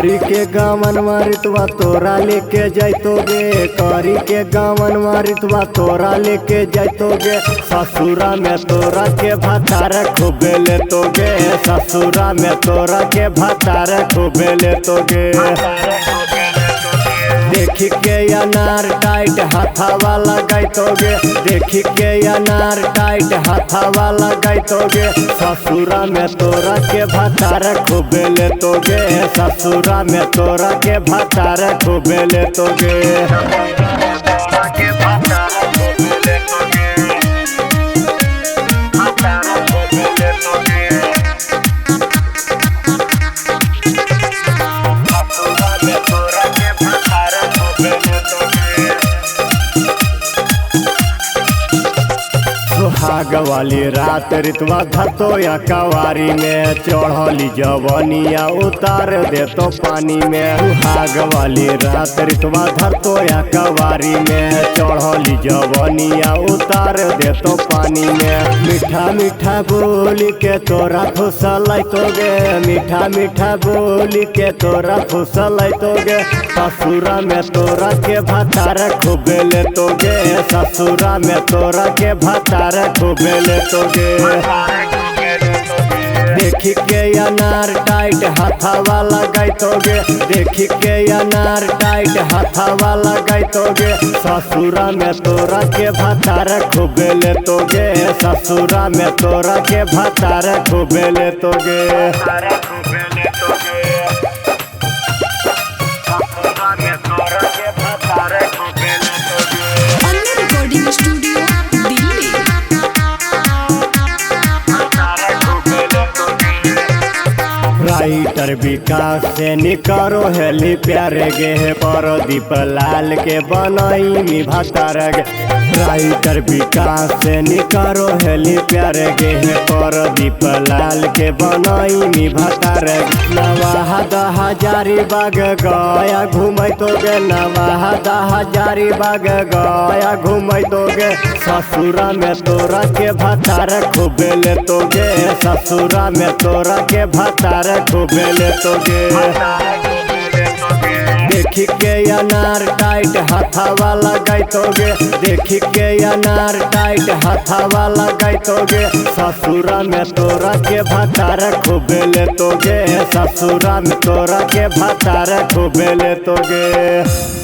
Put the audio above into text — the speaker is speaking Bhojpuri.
करी के गावन मारितवा तोरा लेके जाइतोगे, करी के गावन मारितवा तोरा लेके जाइतोगे। ससुरा में तोरा के भतार खूबे लेतोगे, ससुरा में तोरा के भतार खूबे लेतोगे। देखी के अनार टाइट हाथावा लगाइतोगे, देखी के अनार टाइट हाथावा लगाइतोगे। ससुरा में तोरा के भतार खूबे लेतोगे, ससुरा में तोरा के भतार खूबे लेतोगे। सुहाग वाली रात रितवा धरतो या कवारी में, चढ़ली जवनिया उतार देतो पानी में। सुहाग वाली रात रितवा धरतो या कवारी में, चढ़ली जवनिया उतार देतो पानी में। मीठा मीठा बोली के तोरा फुसलैतोगे, मीठा मीठा बोली के तोरा फुसलैतोगे। ससुरा में तोरा के भतार खूबे लेतोगे, ससुरा में तोरा के भतार खूबे लेतोगे। देखी के अनार टाइट हाथावा लगाइतोगे, देखी के अनार टाइट हाथावा लगाइतोगे। ससुरा में तोरा के भतार खूबे लेतोगे, ससुरा में तोरा के भतार खूबे लेतोगे। अन्य रिकॉर्डिंग स्टूडियो दिल्ली। राइटर विकास से निकरो हेली प्यारे गे, परदीप लाल के बनई भतार गे। राइटर विकास से निकरो हेली प्यारे गे, परदीप लाल के बनई भतार गे। नवादा हजारीबाग गया घूमैतोगे, नवादा हजारीबाग गया घूमैतोगे। ससुरा में तोरा के भतार खूबे लेतोगे, ससुरा में तोरा के भतार खूबे लेतोगे। देखी के अनार टाइट हाथावा लगाइतोगे, देखी के अनार टाइट हाथावा लगाइतोगे। ससुरा में तोरा के भतार खूबे लेतोगे, ससुरा में तोरा के भतार खूबे लेतोगे।